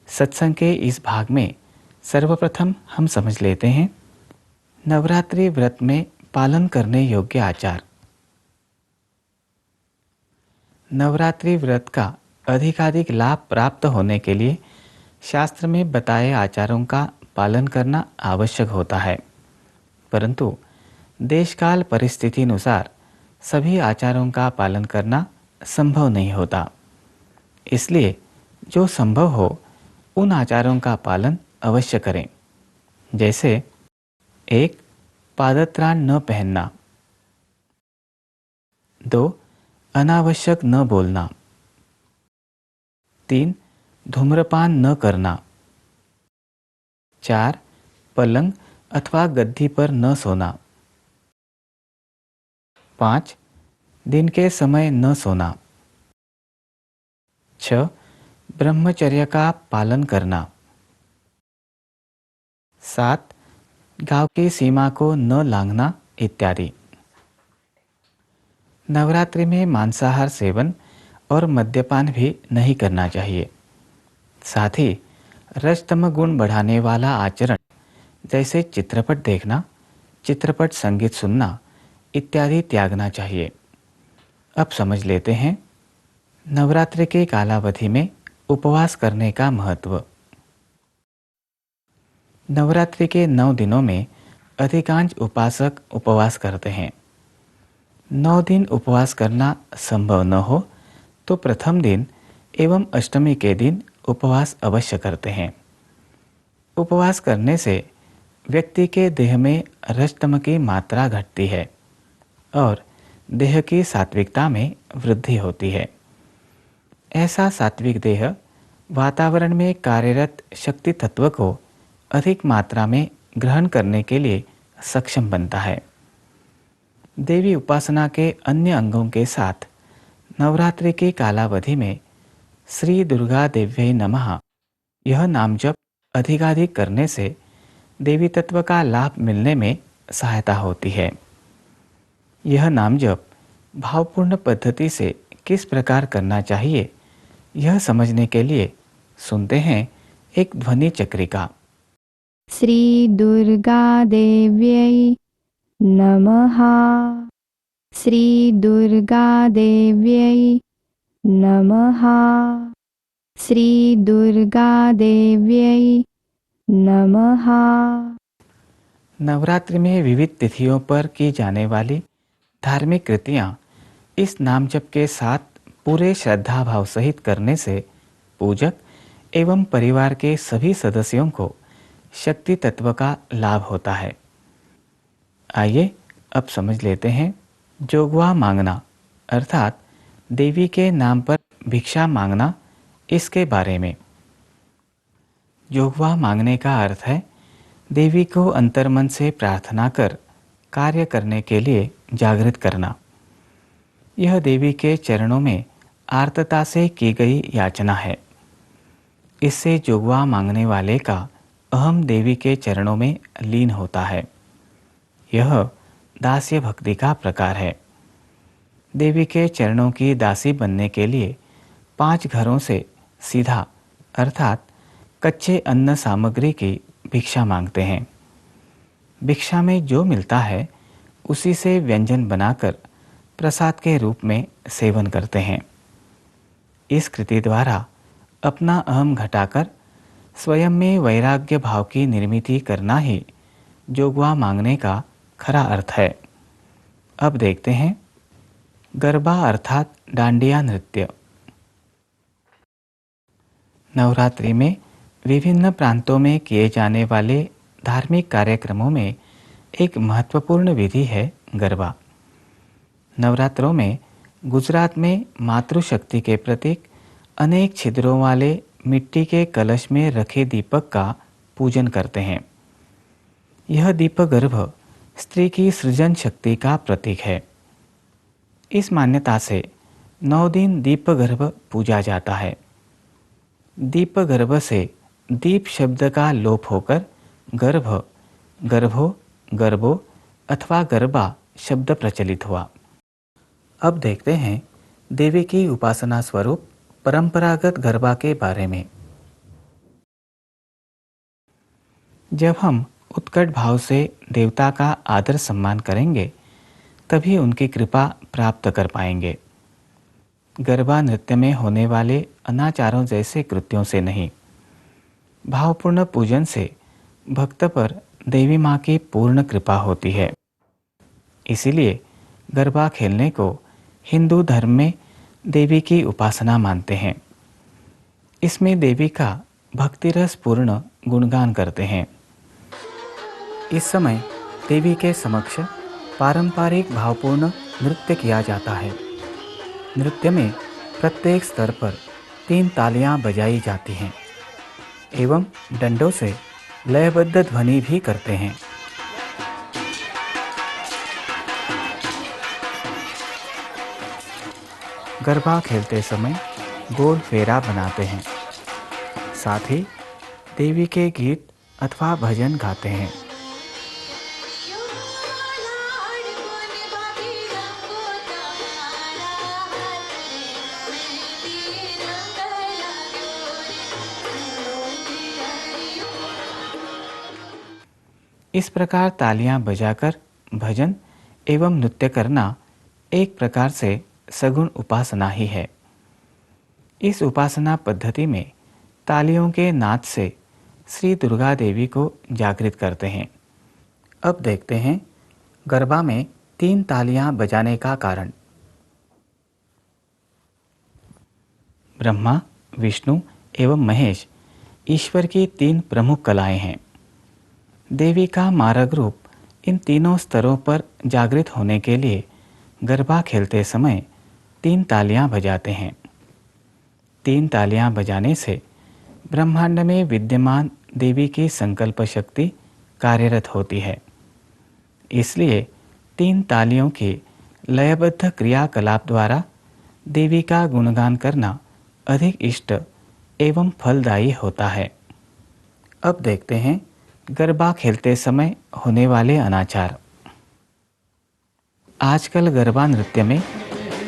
सत्संग के इस भाग में सर्वप्रथम हम समझ लेते हैं नवरात्रि व्रत में पालन करने योग्य आचार। नवरात्रि व्रत का अधिकाधिक लाभ प्राप्त होने के लिए शास्त्र में बताए आचारों का पालन करना आवश्यक होता है, परंतु देशकाल परिस्थिति अनुसार सभी आचारों का पालन करना संभव नहीं होता। इसलिए जो संभव हो उन आचारों का पालन अवश्य करें। जैसे 1. पादत्राण न पहनना। 2. अनावश्यक न बोलना। 3. धूम्रपान न करना। 4. पलंग अथवा गद्दी पर न सोना। 5. दिन के समय न सोना। 6. ब्रह्मचर्य का पालन करना। 7. गांव की सीमा को न लांघना इत्यादि। नवरात्रि में मांसाहार सेवन और मद्यपान भी नहीं करना चाहिए। साथ ही रजतम गुण बढ़ाने वाला आचरण जैसे चित्रपट देखना, चित्रपट संगीत सुनना इत्यादि त्यागना चाहिए। अब समझ लेते हैं नवरात्रि के कालावधि में उपवास करने का महत्व। नवरात्रि के 9 दिनों में अधिकांश उपासक उपवास करते हैं। 9 दिन उपवास करना संभव न हो तो प्रथम दिन एवं अष्टमी के दिन उपवास अवश्य करते हैं। उपवास करने से व्यक्ति के देह में रजतम की मात्रा घटती है और देह की सात्विकता में वृद्धि होती है। ऐसा सात्विक देह वातावरण में कार्यरत शक्ति तत्व को अधिक मात्रा में ग्रहण करने के लिए सक्षम बनता है। देवी उपासना के अन्य अंगों के साथ नवरात्रि की कालावधि में श्री दुर्गा देव्यै नमः यह नाम जप अधिकाधिक करने से देवी तत्व का लाभ मिलने में सहायता होती है। यह नाम जप भावपूर्ण पद्धति से किस प्रकार करना चाहिए, यह समझने के लिए सुनते हैं एक ध्वनि चक्रिका। श्री दुर्गा देव्यै नमः। श्री दुर्गा देव्यै नमः। श्री दुर्गा देव्यै नमः। नवरात्रि में विविध तिथियों पर की जाने वाली धार्मिक कृतियाँ इस नाम जप के साथ पूरे श्रद्धा भाव सहित करने से पूजक एवं परिवार के सभी सदस्यों को शक्ति तत्व का लाभ होता है। आइए अब समझ लेते हैं जोगवा मांगना अर्थात देवी के नाम पर भिक्षा मांगना इसके बारे में। जोगवा मांगने का अर्थ है देवी को अंतर्मन से प्रार्थना कर कार्य करने के लिए जागृत करना। यह देवी के चरणों में आर्तता से की गई याचना है। इससे जोगवा मांगने वाले का अहम देवी के चरणों में लीन होता है। यह दास्य भक्ति का प्रकार है। देवी के चरणों की दासी बनने के लिए 5 घरों से सीधा अर्थात कच्चे अन्न सामग्री की भिक्षा मांगते हैं। भिक्षा में जो मिलता है उसी से व्यंजन बनाकर प्रसाद के रूप में सेवन करते हैं। इस कृति द्वारा अपना अहम घटाकर स्वयं में वैराग्य भाव की निर्मिति करना ही जोगवा मांगने का खरा अर्थ है। अब देखते हैं गरबा अर्थात डांडिया नृत्य। नवरात्रि में विभिन्न प्रांतों में किए जाने वाले धार्मिक कार्यक्रमों में एक महत्वपूर्ण विधि है गरबा। नवरात्रों में गुजरात में मातृशक्ति के प्रतीक अनेक छिद्रों वाले मिट्टी के कलश में रखे दीपक का पूजन करते हैं। यह दीपक गर्भ स्त्री की सृजन शक्ति का प्रतीक है। इस मान्यता से 9 दिन दीप गर्भ पूजा जाता है। दीप गर्भ से दीप शब्द का लोप होकर गर्भ, गर्भो, गर्भो अथवा गरबा शब्द प्रचलित हुआ। अब देखते हैं देवी की उपासना स्वरूप परंपरागत गरबा के बारे में। जब हम उत्कट भाव से देवता का आदर सम्मान करेंगे तभी उनकी कृपा प्राप्त कर पाएंगे। गरबा नृत्य में होने वाले अनाचारों जैसे कृत्यों से नहीं, भावपूर्ण पूजन से भक्त पर देवी माँ की पूर्ण कृपा होती है। इसीलिए गरबा खेलने को हिंदू धर्म में देवी की उपासना मानते हैं। इसमें देवी का भक्तिरस पूर्ण गुणगान करते हैं। इस समय देवी के समक्ष पारंपरिक भावपूर्ण नृत्य किया जाता है। नृत्य में प्रत्येक स्तर पर 3 तालियां बजाई जाती हैं एवं डंडों से लयबद्ध ध्वनि भी करते हैं। गरबा खेलते समय गोल फेरा बनाते हैं। साथ ही देवी के गीत अथवा भजन गाते हैं। इस प्रकार तालियां बजाकर भजन एवं नृत्य करना एक प्रकार से सगुण उपासना ही है। इस उपासना पद्धति में तालियों के नाद से श्री दुर्गा देवी को जागृत करते हैं। अब देखते हैं गरबा में 3 तालियां बजाने का कारण। ब्रह्मा, विष्णु एवं महेश ईश्वर की 3 प्रमुख कलाएं हैं। देवी का मारक रूप इन तीनों स्तरों पर जागृत होने के लिए गरबा खेलते समय 3 तालियां बजाते हैं। 3 तालियां बजाने से ब्रह्मांड में विद्यमान देवी की संकल्प शक्ति कार्यरत होती है। इसलिए 3 तालियों की लयबद्ध क्रियाकलाप द्वारा देवी का गुणगान करना अधिक इष्ट एवं फलदायी होता है। अब देखते हैं गरबा खेलते समय होने वाले अनाचार। आजकल गरबा नृत्य में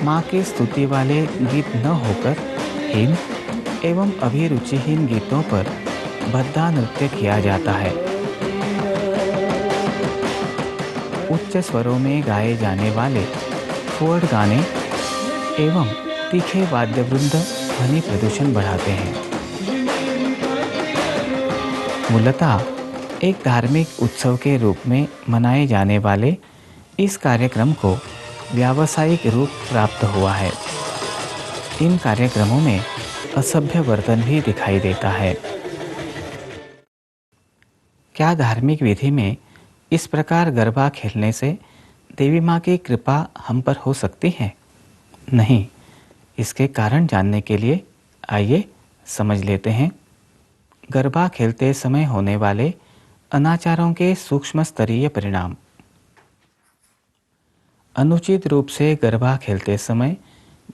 माँ की स्तुति वाले गीत न होकर हीन एवं अभिरुचिहीन गीतों पर भद्दा नृत्य किया जाता है। उच्च स्वरों में गाए जाने वाले फुअड़ गाने एवं तीखे वाद्यवृंद ध्वनि प्रदूषण बढ़ाते हैं। मूलतः एक धार्मिक उत्सव के रूप में मनाए जाने वाले इस कार्यक्रम को व्यावसायिक रूप प्राप्त हुआ है। इन कार्यक्रमों में असभ्य वर्तन भी दिखाई देता है। क्या धार्मिक विधि में इस प्रकार गरबा खेलने से देवी माँ की कृपा हम पर हो सकती है? नहीं। इसके कारण जानने के लिए आइए समझ लेते हैं। गरबा खेलते समय होने वाले अनाचारों के सूक्ष्म स्तरीय परिणाम। अनुचित रूप से गरबा खेलते समय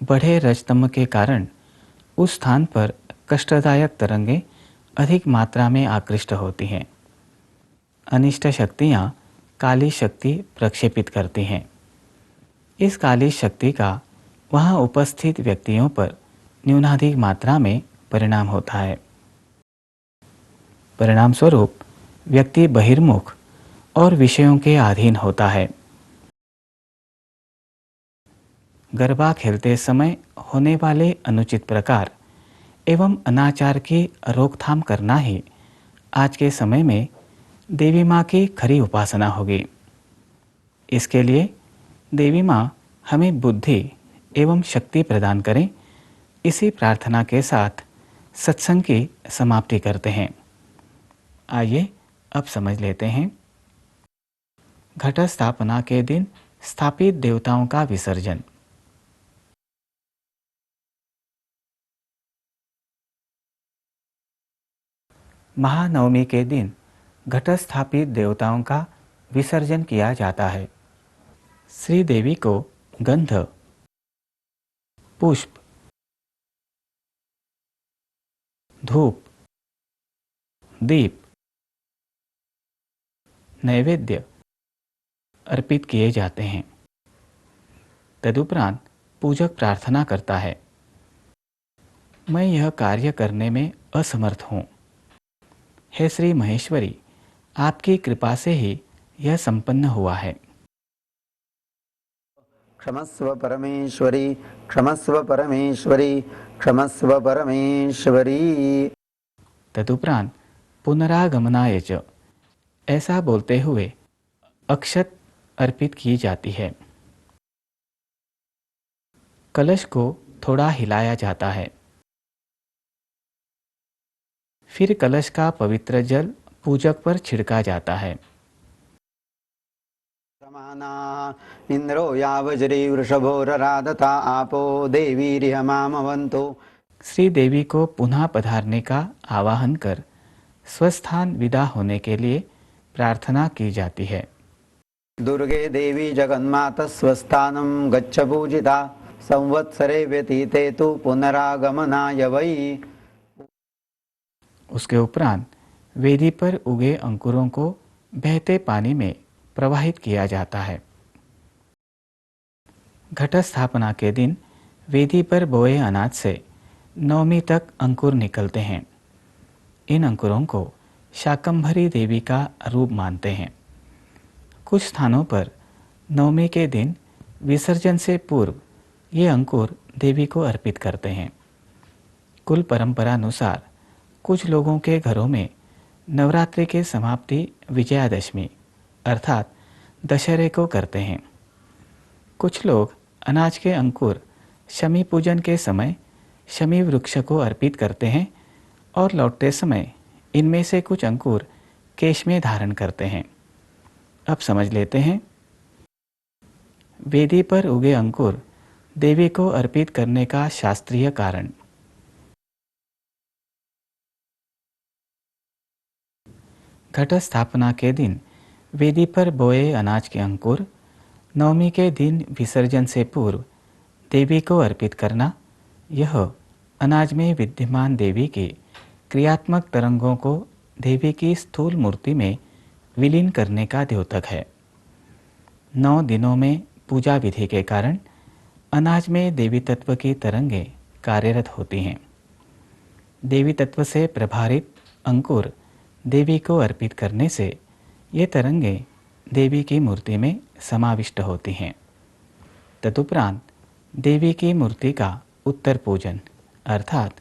बढ़े रजतम के कारण उस स्थान पर कष्टदायक तरंगें अधिक मात्रा में आकृष्ट होती हैं। अनिष्ट शक्तियाँ काली शक्ति प्रक्षेपित करती हैं। इस काली शक्ति का वहाँ उपस्थित व्यक्तियों पर न्यूनाधिक मात्रा में परिणाम होता है। परिणाम स्वरूप व्यक्ति बहिर्मुख और विषयों के अधीन होता है। गरबा खेलते समय होने वाले अनुचित प्रकार एवं अनाचार की रोकथाम करना ही आज के समय में देवी माँ की खरी उपासना होगी। इसके लिए देवी माँ हमें बुद्धि एवं शक्ति प्रदान करें, इसी प्रार्थना के साथ सत्संग की समाप्ति करते हैं। आइए अब समझ लेते हैं घट स्थापना के दिन स्थापित देवताओं का विसर्जन। महानवमी के दिन घट स्थापित देवताओं का विसर्जन किया जाता है। श्री देवी को गंध, पुष्प, धूप, दीप, नैवेद्य अर्पित किए जाते हैं। तदुपरांत पूजक प्रार्थना करता है, मैं यह कार्य करने में असमर्थ हूँ। हे श्री महेश्वरी, आपकी कृपा से ही यह संपन्न हुआ है। क्षमस्व परमेश्वरी, क्षमस्व परमेश्वरी, क्षमस्व परमेश्वरी। तदुपरांत पुनरागमनाय च, ऐसा बोलते हुए अक्षत अर्पित की जाती है। कलश को थोड़ा हिलाया जाता है। फिर कलश का पवित्र जल पूजक पर छिड़का जाता है। समाना इंद्रो यावज्री वृषभो ररादता आपो देवीर्यमामवन्तो। श्री देवी को पुनः पधारने का आवाहन कर स्वस्थान विदा होने के लिए प्रार्थना की जाती है। दुर्गे देवी जगन्माता स्वस्थानं गच्छ पूजिता, संवत्सरे व्यतीते तु पुनरागमनाय वै। उसके उपरांत वेदी पर उगे अंकुरों को बहते पानी में प्रवाहित किया जाता है। घट स्थापना के दिन वेदी पर बोए अनाज से नवमी तक अंकुर निकलते हैं। इन अंकुरों को शाकंभरी देवी का रूप मानते हैं। कुछ स्थानों पर नवमी के दिन विसर्जन से पूर्व ये अंकुर देवी को अर्पित करते हैं। कुल परंपरानुसार कुछ लोगों के घरों में नवरात्रि के समाप्ति विजयादशमी अर्थात दशहरे को करते हैं। कुछ लोग अनाज के अंकुर शमी पूजन के समय शमी वृक्ष को अर्पित करते हैं और लौटते समय इनमें से कुछ अंकुर केश में धारण करते हैं। अब समझ लेते हैं। वेदी पर उगे अंकुर देवी को अर्पित करने का शास्त्रीय कारण। घट स्थापना के दिन वेदी पर बोए अनाज के अंकुर नवमी के दिन विसर्जन से पूर्व देवी को अर्पित करना, यह अनाज में विद्यमान देवी की क्रियात्मक तरंगों को देवी की स्थूल मूर्ति में विलीन करने का द्योतक है। 9 दिनों में पूजा विधि के कारण अनाज में देवी तत्व की तरंगें कार्यरत होती हैं। देवी तत्व से प्रभारित अंकुर देवी को अर्पित करने से ये तरंगें देवी की मूर्ति में समाविष्ट होती हैं। तदुपरांत देवी की मूर्ति का उत्तर पूजन अर्थात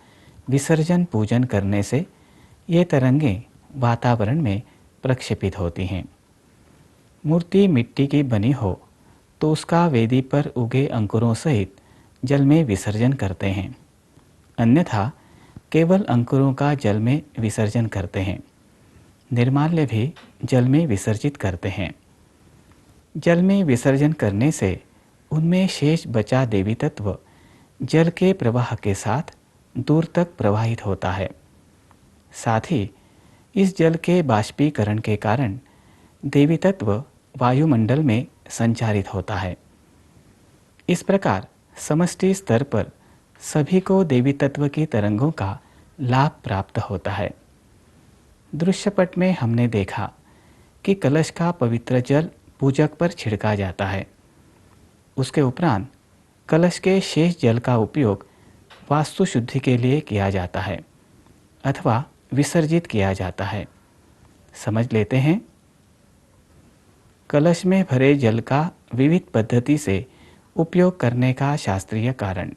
विसर्जन पूजन करने से ये तरंगें वातावरण में प्रक्षेपित होती हैं। मूर्ति मिट्टी की बनी हो तो उसका वेदी पर उगे अंकुरों सहित जल में विसर्जन करते हैं, अन्यथा केवल अंकुरों का जल में विसर्जन करते हैं। निर्माल्य भी जल में विसर्जित करते हैं। जल में विसर्जन करने से उनमें शेष बचा देवी तत्व जल के प्रवाह के साथ दूर तक प्रवाहित होता है। साथ ही इस जल के बाष्पीकरण के कारण देवी तत्व वायुमंडल में संचारित होता है। इस प्रकार समष्टि स्तर पर सभी को देवी तत्व की तरंगों का लाभ प्राप्त होता है। दृश्यपट में हमने देखा कि कलश का पवित्र जल पूजक पर छिड़का जाता है। उसके उपरांत कलश के शेष जल का उपयोग वास्तु शुद्धि के लिए किया जाता है अथवा विसर्जित किया जाता है। समझ लेते हैं। कलश में भरे जल का विविध पद्धति से उपयोग करने का शास्त्रीय कारण।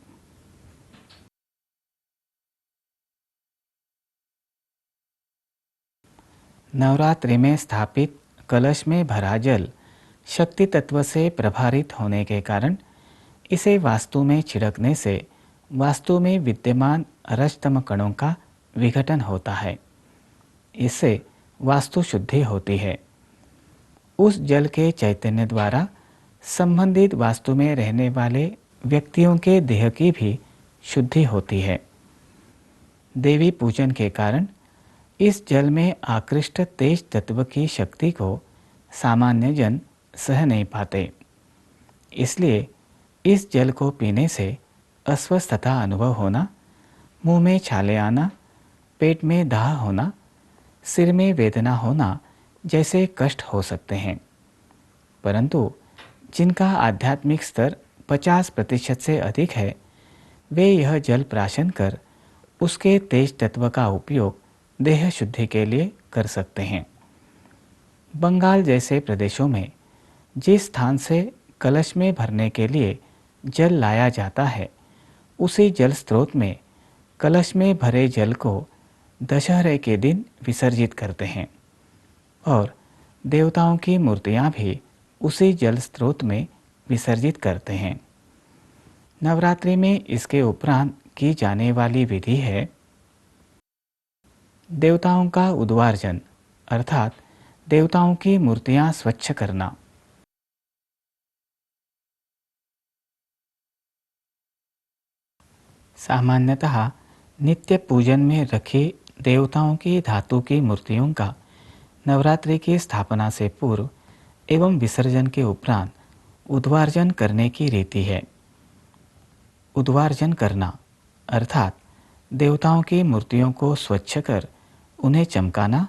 नवरात्रि में स्थापित कलश में भरा जल शक्ति तत्व से प्रभारित होने के कारण इसे वास्तु में छिड़कने से वास्तु में विद्यमान रजतम कणों का विघटन होता है। इससे वास्तु शुद्धि होती है। उस जल के चैतन्य द्वारा संबंधित वास्तु में रहने वाले व्यक्तियों के देह की भी शुद्धि होती है। देवी पूजन के कारण इस जल में आकृष्ट तेज तत्व की शक्ति को सामान्य जन सह नहीं पाते। इसलिए इस जल को पीने से अस्वस्थता अनुभव होना, मुंह में छाले आना, पेट में दाह होना, सिर में वेदना होना जैसे कष्ट हो सकते हैं। परंतु जिनका आध्यात्मिक स्तर 50% से अधिक है, वे यह जल प्राशन कर उसके तेज तत्व का उपयोग देह शुद्धि के लिए कर सकते हैं। बंगाल जैसे प्रदेशों में जिस स्थान से कलश में भरने के लिए जल लाया जाता है, उसी जल स्रोत में कलश में भरे जल को दशहरे के दिन विसर्जित करते हैं और देवताओं की मूर्तियां भी उसी जल स्रोत में विसर्जित करते हैं। नवरात्रि में इसके उपरांत की जाने वाली विधि है देवताओं का उद्वार्जन, अर्थात देवताओं की मूर्तियां स्वच्छ करना। सामान्यतः नित्य पूजन में रखी देवताओं की धातु की मूर्तियों का नवरात्रि की स्थापना से पूर्व एवं विसर्जन के उपरांत उद्वार्जन करने की रीति है। उद्वार्जन करना अर्थात देवताओं की मूर्तियों को स्वच्छ कर उन्हें चमकाना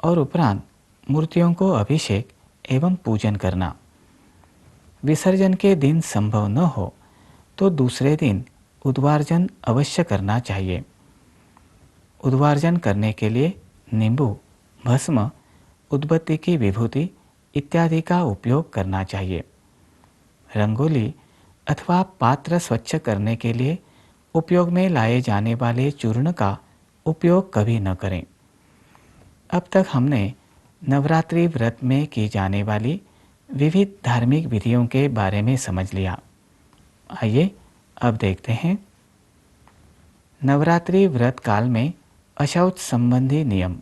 और उपरांत मूर्तियों को अभिषेक एवं पूजन करना। विसर्जन के दिन संभव न हो तो दूसरे दिन उद्वार्जन अवश्य करना चाहिए। उद्वार्जन करने के लिए नींबू, भस्म, उद्बत्ती की विभूति इत्यादि का उपयोग करना चाहिए। रंगोली अथवा पात्र स्वच्छ करने के लिए उपयोग में लाए जाने वाले चूर्ण का उपयोग कभी न करें। अब तक हमने नवरात्रि व्रत में की जाने वाली विविध धार्मिक विधियों के बारे में समझ लिया। आइए अब देखते हैं नवरात्रि व्रत काल में अशौच संबंधी नियम।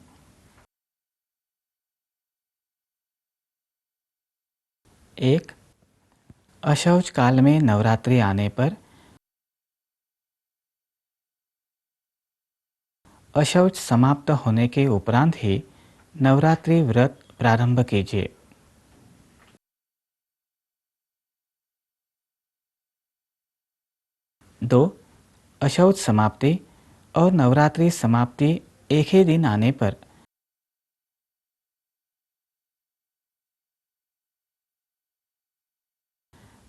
1. अशौच काल में नवरात्रि आने पर अशौच समाप्त होने के उपरांत ही नवरात्रि व्रत प्रारंभ कीजिए। 2. अशौच समाप्ति और नवरात्रि समाप्ति एक ही दिन आने पर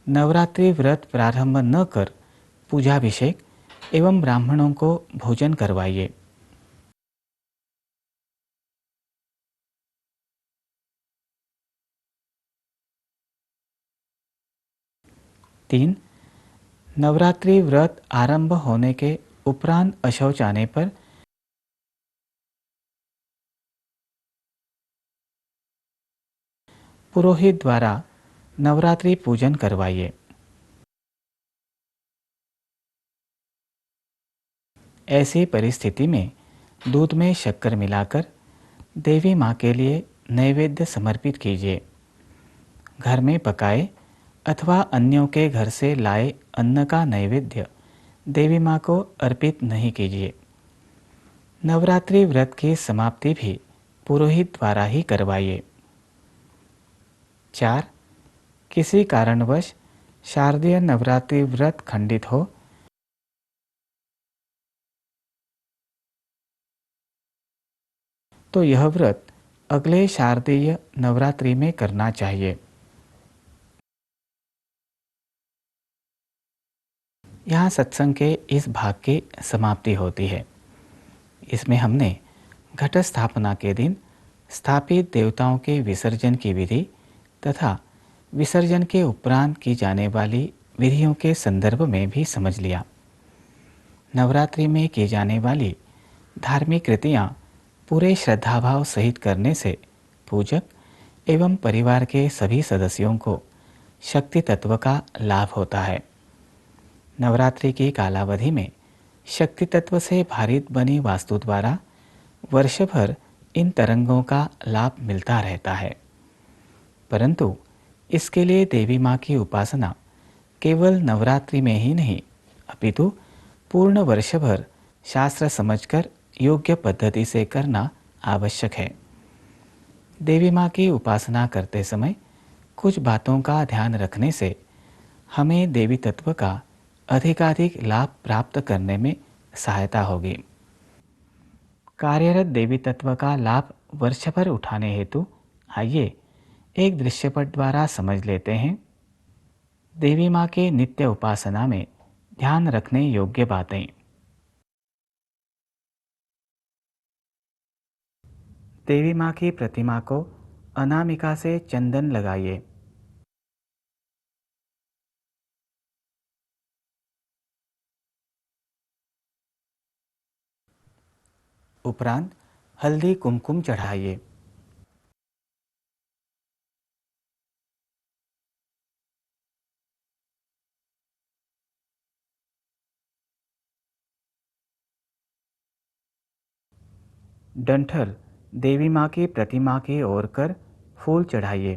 नवरात्रि व्रत प्रारंभ न कर पूजाभिषेक एवं ब्राह्मणों को भोजन करवाइए। 3. नवरात्रि व्रत आरंभ होने के उपरांत अशौच आने पर पुरोहित द्वारा नवरात्रि पूजन करवाइए। ऐसी परिस्थिति में दूध में शक्कर मिलाकर देवी माँ के लिए नैवेद्य समर्पित कीजिए। घर में पकाए अथवा अन्यों के घर से लाए अन्न का नैवेद्य देवी माँ को अर्पित नहीं कीजिए। नवरात्रि व्रत की समाप्ति भी पुरोहित द्वारा ही करवाइए। 4. किसी कारणवश शारदीय नवरात्रि व्रत खंडित हो तो यह व्रत अगले शारदीय नवरात्रि में करना चाहिए। यहाँ सत्संग के इस भाग की समाप्ति होती है। इसमें हमने घट स्थापना के दिन स्थापित देवताओं के विसर्जन की विधि तथा विसर्जन के उपरांत की जाने वाली विधियों के संदर्भ में भी समझ लिया। नवरात्रि में की जाने वाली धार्मिक कृतियाँ पूरे श्रद्धाभाव सहित करने से पूजक एवं परिवार के सभी सदस्यों को शक्ति तत्व का लाभ होता है। नवरात्रि की कालावधि में शक्ति तत्व से भारित बनी वास्तु द्वारा वर्ष भर इन तरंगों का लाभ मिलता रहता है, परंतु इसके लिए देवी माँ की उपासना केवल नवरात्रि में ही नहीं अपितु पूर्ण वर्ष भर शास्त्र समझकर योग्य पद्धति से करना आवश्यक है। देवी माँ की उपासना करते समय कुछ बातों का ध्यान रखने से हमें देवी तत्व का अधिकाधिक लाभ प्राप्त करने में सहायता होगी। कार्यरत देवी तत्व का लाभ वर्ष भर उठाने हेतु आइए एक दृश्यपट द्वारा समझ लेते हैं। देवी माँ के नित्य उपासना में ध्यान रखने योग्य बातें। देवी माँ की प्रतिमा को अनामिका से चंदन लगाइए। उपरांत हल्दी कुमकुम चढ़ाइए। डंठल देवी माँ की प्रतिमा की ओर कर फूल चढ़ाइए।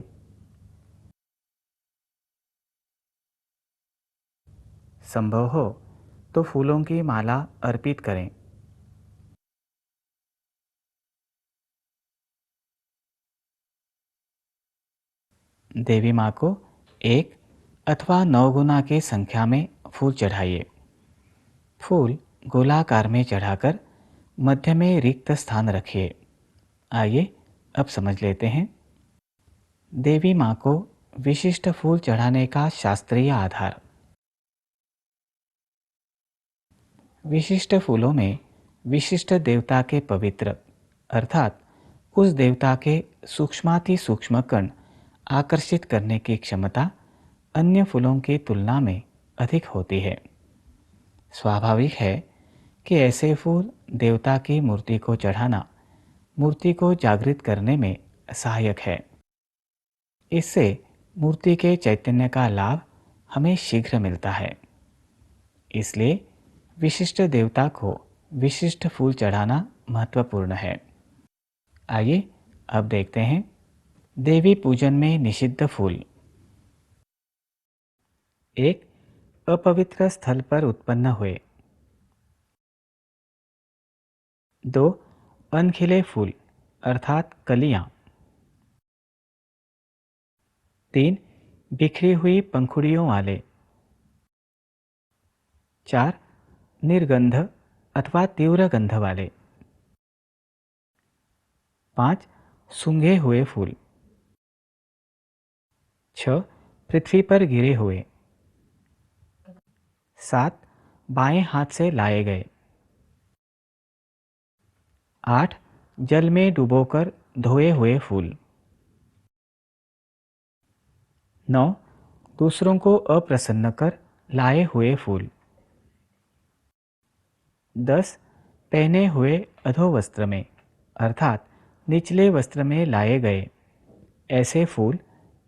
संभव हो तो फूलों की माला अर्पित करें। देवी माँ को 1 अथवा 9 गुना की संख्या में फूल चढ़ाइए। फूल गोलाकार में चढ़ाकर मध्य में रिक्त स्थान रखिए। आइए अब समझ लेते हैं। देवी माँ को विशिष्ट फूल चढ़ाने का शास्त्रीय आधार। विशिष्ट फूलों में विशिष्ट देवता के पवित्र अर्थात उस देवता के सूक्ष्माति सूक्ष्म कण आकर्षित करने की क्षमता अन्य फूलों की तुलना में अधिक होती है। स्वाभाविक है कि ऐसे फूल देवता की मूर्ति को चढ़ाना मूर्ति को जागृत करने में सहायक है। इससे मूर्ति के चैतन्य का लाभ हमें शीघ्र मिलता है। इसलिए विशिष्ट देवता को विशिष्ट फूल चढ़ाना महत्वपूर्ण है। आइए अब देखते हैं देवी पूजन में निषिद्ध फूल। 1 अपवित्र स्थल पर उत्पन्न हुए। 2 अनखिले फूल अर्थात कलियां। 3 बिखरी हुई पंखुड़ियों वाले। 4 निर्गंध अथवा तीव्र गंध वाले। 5 सूंघे हुए फूल। 6 पृथ्वी पर गिरे हुए। 7 बाएं हाथ से लाए गए। 8 जल में डुबोकर धोए हुए फूल। 9 दूसरों को अप्रसन्न कर लाए हुए फूल। 10 पहने हुए अधोवस्त्र में अर्थात निचले वस्त्र में लाए गए ऐसे फूल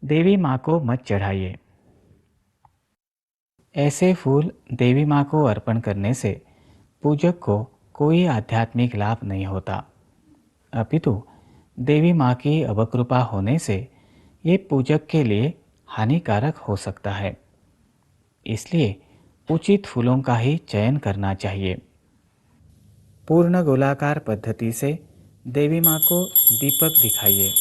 देवी माँ को मत चढ़ाइए। ऐसे फूल देवी माँ को अर्पण करने से पूजक को कोई आध्यात्मिक लाभ नहीं होता, अपितु देवी माँ की अवकृपा होने से ये पूजक के लिए हानिकारक हो सकता है। इसलिए उचित फूलों का ही चयन करना चाहिए। पूर्ण गोलाकार पद्धति से देवी माँ को दीपक दिखाइए।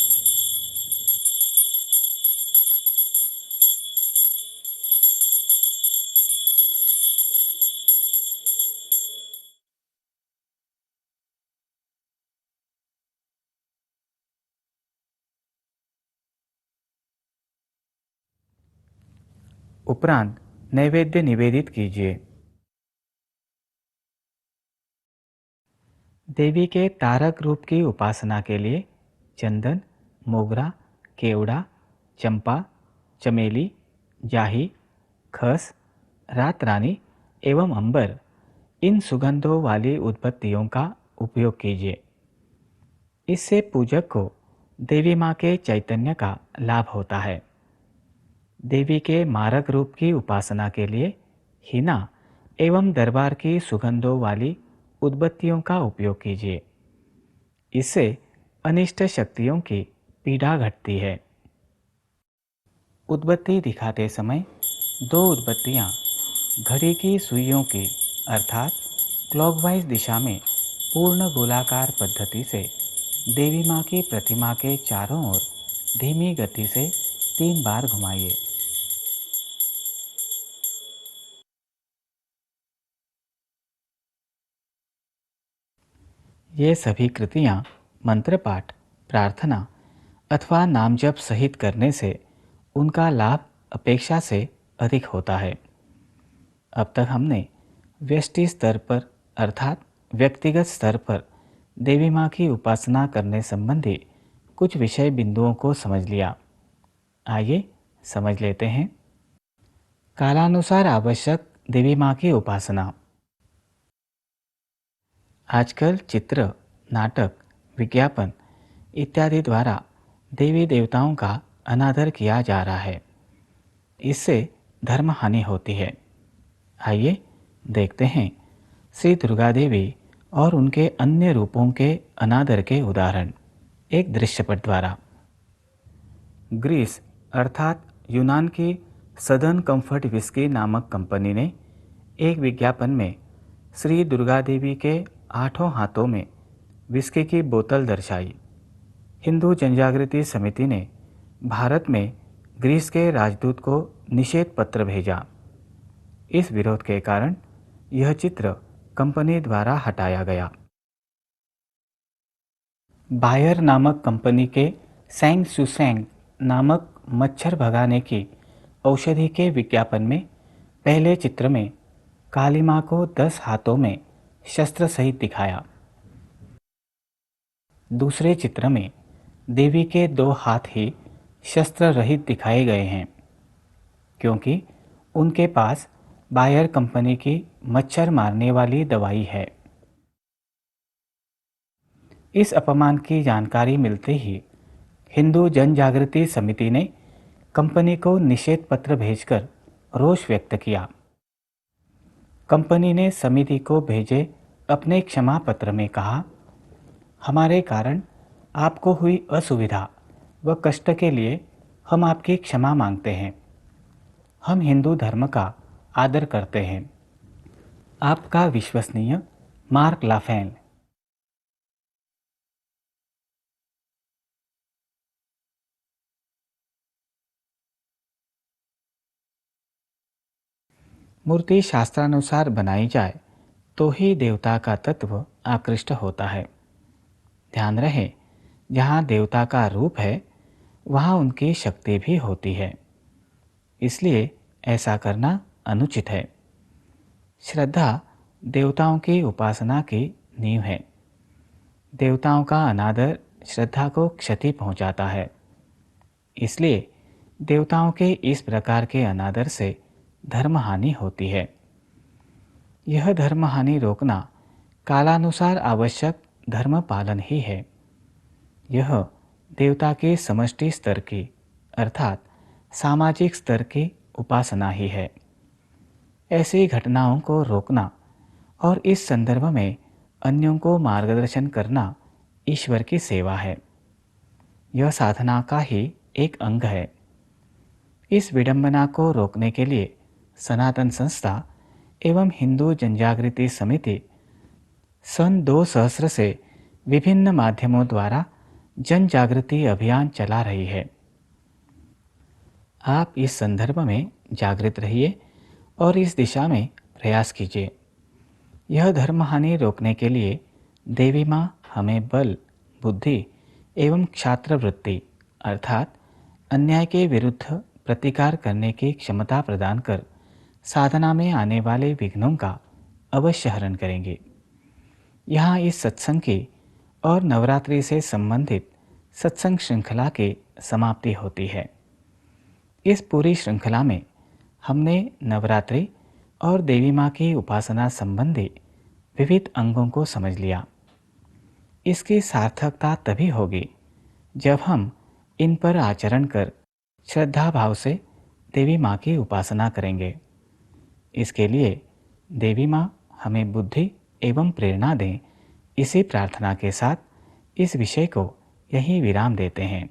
उपरांत नैवेद्य निवेदित कीजिए। देवी के तारक रूप की उपासना के लिए चंदन, मोगरा, केवड़ा, चंपा, चमेली, जाही, खस, रात रानी एवं अंबर इन सुगंधों वाली उत्पत्तियों का उपयोग कीजिए। इससे पूजक को देवी माँ के चैतन्य का लाभ होता है। देवी के मारक रूप की उपासना के लिए हिना एवं दरबार की सुगंधों वाली उद्बत्तियों का उपयोग कीजिए। इससे अनिष्ट शक्तियों की पीड़ा घटती है। उद्बत्ती दिखाते समय 2 उद्बत्तियाँ घड़ी की सुइयों की अर्थात क्लॉकवाइज दिशा में पूर्ण गोलाकार पद्धति से देवी माँ की प्रतिमा के चारों ओर धीमी गति से 3 बार घुमाइए। ये सभी कृतियाँ मंत्र पाठ, प्रार्थना अथवा नाम जप सहित करने से उनका लाभ अपेक्षा से अधिक होता है। अब तक हमने व्यष्टि स्तर पर अर्थात व्यक्तिगत स्तर पर देवी माँ की उपासना करने संबंधी कुछ विषय बिंदुओं को समझ लिया। आइए समझ लेते हैं। कालानुसार आवश्यक देवी माँ की उपासना। आजकल चित्र, नाटक, विज्ञापन इत्यादि द्वारा देवी देवताओं का अनादर किया जा रहा है। इससे धर्म हानि होती है। आइए देखते हैं श्री दुर्गा देवी और उनके अन्य रूपों के अनादर के उदाहरण एक दृश्यपट द्वारा। ग्रीस अर्थात यूनान की सदर्न कंफर्ट विस्की नामक कंपनी ने एक विज्ञापन में श्री दुर्गा देवी के 8 हाथों में विस्की की बोतल दर्शाई। हिंदू जनजागृति समिति ने भारत में ग्रीस के राजदूत को निषेध पत्र भेजा। इस विरोध के कारण यह चित्र कंपनी द्वारा हटाया गया। बायर नामक कंपनी के सैंग सुसैंग नामक मच्छर भगाने की औषधि के विज्ञापन में पहले चित्र में काली माँ को 10 हाथों में शस्त्र सहित दिखाया। दूसरे चित्र में देवी के 2 हाथ ही शस्त्र रहित दिखाए गए हैं, क्योंकि उनके पास बायर कंपनी की मच्छर मारने वाली दवाई है। इस अपमान की जानकारी मिलते ही हिंदू जनजागृति समिति ने कंपनी को निषेध पत्र भेजकर रोष व्यक्त किया। कंपनी ने समिति को भेजे अपने क्षमा पत्र में कहा, हमारे कारण आपको हुई असुविधा व कष्ट के लिए हम आपकी क्षमा मांगते हैं। हम हिंदू धर्म का आदर करते हैं। आपका विश्वसनीय मार्क लाफेन। मूर्ति शास्त्रानुसार बनाई जाए तो ही देवता का तत्व आकृष्ट होता है। ध्यान रहे, जहाँ देवता का रूप है वहाँ उनकी शक्ति भी होती है, इसलिए ऐसा करना अनुचित है। श्रद्धा देवताओं की उपासना की नींव है। देवताओं का अनादर श्रद्धा को क्षति पहुंचाता है। इसलिए देवताओं के इस प्रकार के अनादर से धर्म हानि होती है। यह धर्म हानि रोकना कालानुसार आवश्यक धर्म पालन ही है। यह देवता के समष्टि स्तर की अर्थात सामाजिक स्तर की उपासना ही है। ऐसी घटनाओं को रोकना और इस संदर्भ में अन्यों को मार्गदर्शन करना ईश्वर की सेवा है। यह साधना का ही एक अंग है। इस विडंबना को रोकने के लिए सनातन संस्था एवं हिंदू जनजागृति समिति सन 2000 से विभिन्न माध्यमों द्वारा जन जागृति अभियान चला रही है। आप इस संदर्भ में जागृत रहिए और इस दिशा में प्रयास कीजिए। यह धर्म हानि रोकने के लिए देवी माँ हमें बल, बुद्धि एवं क्षात्र वृत्ति अर्थात अन्याय के विरुद्ध प्रतिकार करने की क्षमता प्रदान कर साधना में आने वाले विघ्नों का अवश्य हरण करेंगे। यहाँ इस सत्संग की और नवरात्रि से संबंधित सत्संग श्रृंखला की समाप्ति होती है। इस पूरी श्रृंखला में हमने नवरात्रि और देवी माँ की उपासना संबंधी विविध अंगों को समझ लिया। इसकी सार्थकता तभी होगी जब हम इन पर आचरण कर श्रद्धा भाव से देवी माँ की उपासना करेंगे। इसके लिए देवी माँ हमें बुद्धि एवं प्रेरणा दें, इसी प्रार्थना के साथ इस विषय को यहीं विराम देते हैं।